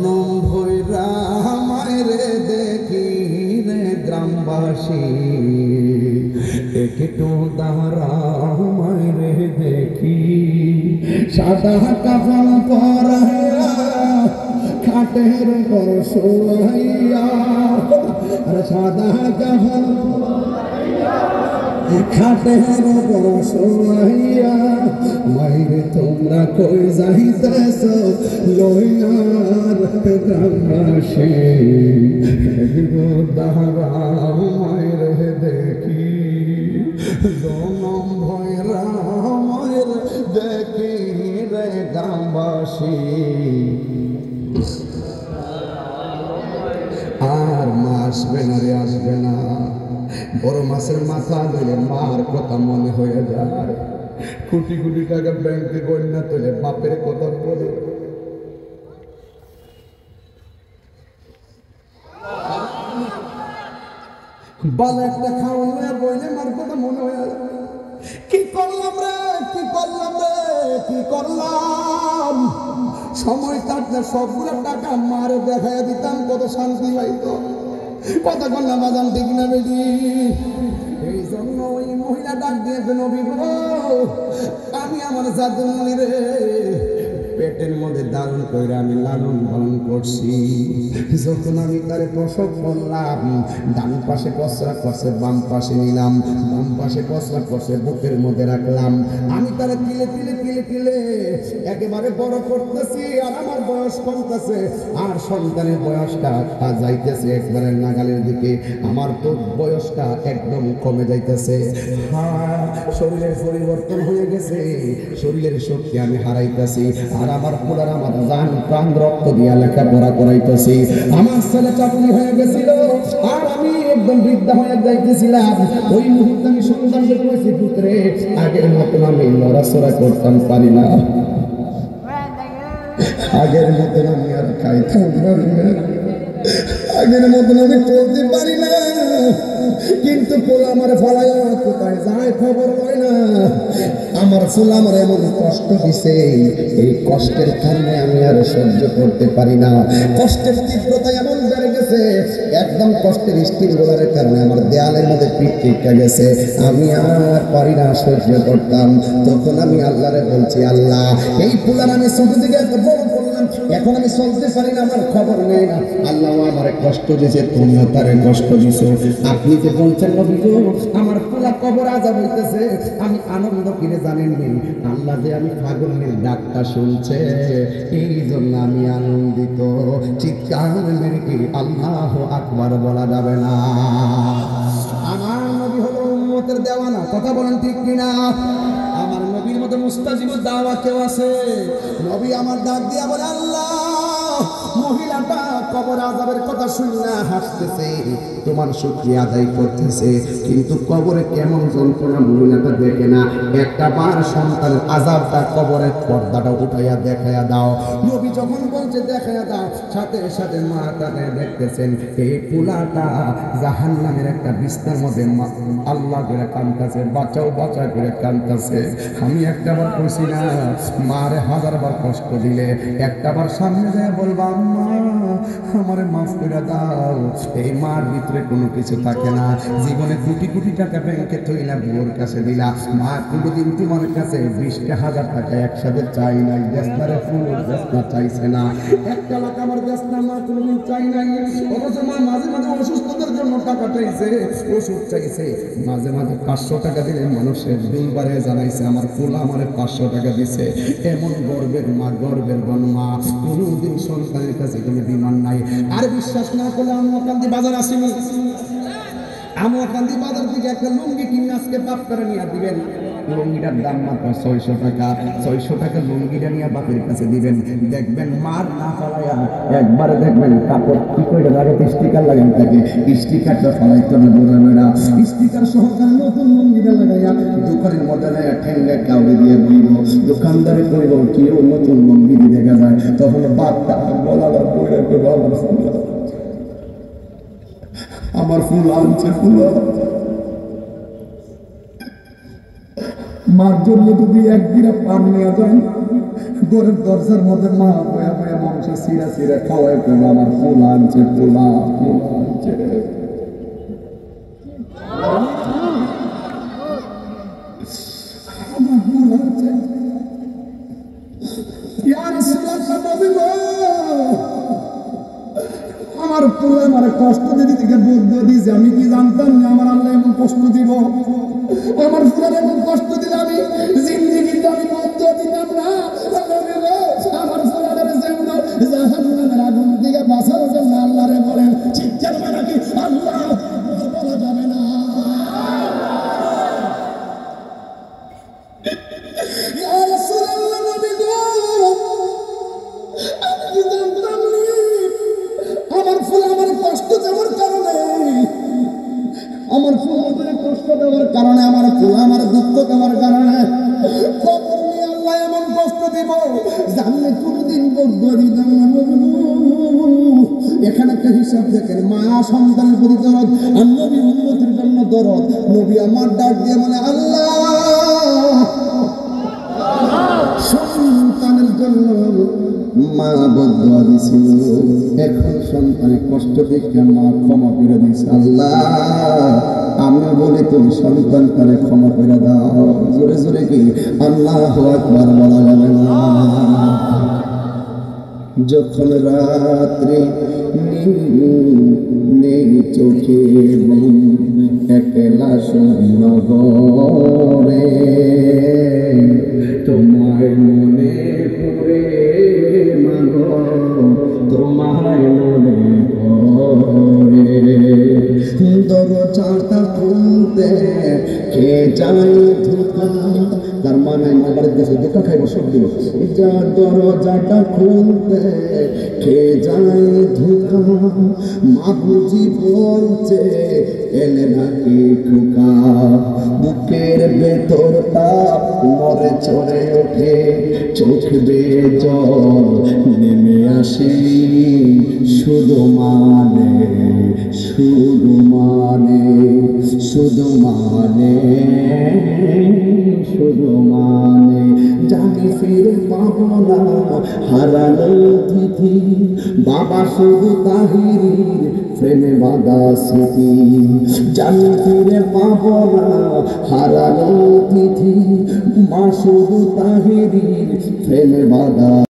নম ভৈরা মায়েরে দেখি রে গ্রামবাসী, একটু দাঁড়াও মায়েরে দেখি। সাদা কাফন পরাইয়া খাটের উপর শোয়াইয়া, সাদা কাফন খাটের উপর শোয়াইয়া, মাইরে তোমরা কই যাইতেছ লইয়ার গ্রামবাসী, দাঁড়াও মাইরে দেখি। জনম ভৈরা মায়ের দেখি রে গ্রামবাসী। আর মা আসবে না রে, আসবে না। বড় মাছের মাথা দিলে মার কথা মনে হয়ে যায়। কোটি কোটি টাকা ব্যাংকে গয়না তোলে বাপের কথা বলে। বাল একটা খাওয়া বইলে মার কথা মনে হয়ে যায়। কি করলাম রে, কি করলাম রে, কি করলাম। সময় কাটলে সবগুলো টাকা মারে দেখাই দিতাম, কত শান্তি পাইতো। কথা করলাম আজান ঠিক না বেটি। এই জন্য ওই মহিলা ডাক দিয়েছে, নবী গো আমি আমার জাদুমণি রে পেটের মধ্যে দারুণ করে আমি লালন পালন করছি। যখন আমি তারে প্রসব করলাম, ডান পাশে প্রস্রাব করছে, বাম পাশে নিলাম, বাম পাশে প্রস্রাব করছে, বুকের মধ্যে রাখলাম। আমি তারে তিলে তিলে তিলে তিলে একেবারে বড় করতেছি, আর আমার বয়স কমতেছে, আর সন্তানের বয়সটা যাইতেছে একবারে নাগালের দিকে। আমার তো বয়সটা একদম কমে যাইতেছে। শরীরের পরিবর্তন হয়ে গেছে, শরীরের শক্তি আমি হারাইতেছি। আর আমার পুরার আমার জান প্রাণ রক্ত দিয়া লেখাপড়া করাইতেছি। আমার ছেলে চাকরি হয়ে গেছিল, আর আমি একদম বৃদ্ধা হয়ে যাইতেছিলাম। ওই মুহূর্তে আমি সন্তানকে বলেছি, পুত্রে আগের মতন আমি লড়াচড়া করতাম পারি না, আগের মতন আমি আর খাইতাম পারি না, আগের মতন আমি চলতে পারি না। কিন্তু পোলা আমার ফলায় কোথায় যায় খবর হয় না। আমার ফুল আমার এমন কষ্ট দিছে, এই কষ্টের কারণে আমি আর সহ্য করতে পারি না। কষ্টের তীব্রতা এমন বেড়ে গেছে, একদম কষ্টের স্টিল গোলারের কারণে আমার দেয়ালের মধ্যে পিঠ টিকা গেছে। আমি আর পারি না সহ্য করতাম। তখন আমি আল্লাহরে বলছি, আল্লাহ এই ফুলার আমি ছোট থেকে এত বড় করলাম, এখন আমি চলতে পারি না, আমার খবর নেই না। আল্লাহ আমার কষ্ট দিয়েছে, তুমিও তারে কষ্ট দিছো। আপনি যে বলছেন নবী গো আমার পোলা কবর আযাব হইতেছে, আমি আনন্দ কিনে জানেন নি, আল্লাহ যে আমি পাগলের ডাকটা শুনছে, এই জন্য আমি আনন্দিত। চিৎকার মেরে কি আল্লাহু আকবার বলা যাবে না। আমার নবী হলো উম্মতের দেওয়ানা, কথা বলেন ঠিক কিনা? আমার নবীর মতো মুস্তাজিবুদ দাওয়া কেউ আছে? নবী আমার ডাক দিয়া বলে, আল্লাহ মহিলাটা কবর আযাবের কথা শুনে হাসতেছে, তোমার শুকরিয়া আদায় করতেছে, কিন্তু কবরে কেমন যন্ত্রণা মহিলাটা দেখে না। একটা বার সন্তানের আযাবটা কবরের পর্দাটা উঠাইয়া দেখাইয়া দাও। নবী যখন বলছে দেখাইয়া দাও, সাথে সাথে মা তাকে দেখতেছেন এই পোলাটা জাহান্নামের একটা বিছনার মধ্যে আল্লাহ করে কাঁদতেছে, বাঁচাও বাঁচা করে কাঁদতেছে। আমি একটা বার কইছি না, মারে হাজারবার কষ্ট দিলে একটাবার সামনে যায় বলবা, আম্মা আমারে মাফ করে দাও। এই মার ভিতরে কোনো কিছু থাকে না। জীবনে কোটি কোটি টাকা ব্যাংকে থইলা বুয়োর কাছে দিলা, মা কোনোদিন তোমার কাছে 20,000 টাকা একসাথে চাই নাই। দেশনারে ফুল দেশনা চাইছে না, 1 লাখ আমার দেশনা মা কোনোদিন চাই নাই। অথচ মা মাঝে মাঝে অসুস্থতার জন্য টাকা চাইছে, ওষুধ চাইছে, মাঝে মাঝে 500 টাকা দিলে মানুষের দুলবারে জানাইছে আমার ফুল আমারে 500 টাকা দিছে। এমন গর্বের মা, গর্বের মা, কোনোদিন সন্তানের কাছে কোনো ডিমান্ড নাই। আর বিশ্বাস না করলে আমকান্দি বাজার আসেনি, আমকান্দি বাজার থেকে একটা লুঙ্গি কিনে আজকে বাপ করে নিয়ে দিবেন। লুঙ্গিটার দাম মাত্র 600 টাকা। 600 টাকা লুঙ্গিটা নিয়ে বাপের কাছে দিবেন, দেখবেন মার না ফলাইয়া একবারে দেখবেন কাপড় কি করে লাগে, স্টিকার লাগাই থাকে, স্টিকারটা ফলাইতে না বোঝাবেনা, স্টিকার সহকারে নতুন লুঙ্গিটা লাগাইয়া দোকানের মধ্যে ঠেঙ্গে কাউরে দিয়ে বইব, দোকানদারে কইব কেউ নতুন লুঙ্গি দিয়ে দেখা যায়, তখন বাপটা বলাবার বইরে কইব আমার ফুল আনছে ফুল। মার জন্য যদি 1 গিরা পান নেওয়া যায়, ঘরের দরজার মধ্যে মা বয়া বয়া মাংস সিরা সিরা খাওয়াই করবো আমার পোলা আনছে পোলা আনছে আমার পোলা আনছে আমার পোলা আমার কষ্ট দিদি থেকে বুদ্ধ দিয়েছে আমি কি জানতাম না আমার আল্লাহ এমন কষ্ট দিব আমার পোলার এমন কষ্ট দিলে আমি জিন্দিগিতে আমি বুদ্ধ দিতাম না আমার পোলার জাহান্নামের আগুন থেকে বাঁচার জন্য আল্লাহরে বলেন চিৎকার মারা কি আল্লাহ বলা যাবে না আমার ফুলের কষ্ট দেওয়ার কারণে আমার ফুল আমার দুঃখ দেওয়ার কারণে আল্লাহ এমন কষ্ট দিব জানলে কোনদিন এখানে একটা হিসাব দেখেন মা সন্তানের প্রতি দরদ আর নবী উম্মতের জন্য দরদ নবী আমার ডাক দিয়ে মানে আল্লাহ সন্তানের জন্য মা বদুয়া দিছিল এখন সন্তানের কষ্ট দেখে মা ক্ষমা করে দিয়েছে আল্লাহ আমি বলি তুমি সন্তানকে ক্ষমা করে দাও জোরে জোরে কি আল্লাহু আকবার বলা যাবে না যখন রাত্রে নেই চোখে একলা শূন্য ঘরে তোমার মনে পড়ে মাগো তোমার মনে পড়ে দরজাটা খুলতে কে যাই ধোকা তার মানে আমার দেশে ধোকা খাইব সব দিল যার দরজাটা খুলতে কে যাই ধোকা মা বুঝি বলছে এলে নাকি খোকা বুকের ভেতরটা মরে চড়ে ওঠে চোখ বেয়ে জল নেমে আসি শুধু মানে শুধু মানে শুধু মানে শুধু মানে জানি ফিরে পাবো না হারানো তিথি বাবা শুধু তাহিরির প্রেমে বাঁধা স্মৃতি জানি ফিরে পাবো না হারানো তিথি মা শুধু তাহিরির প্রেমে বাঁধা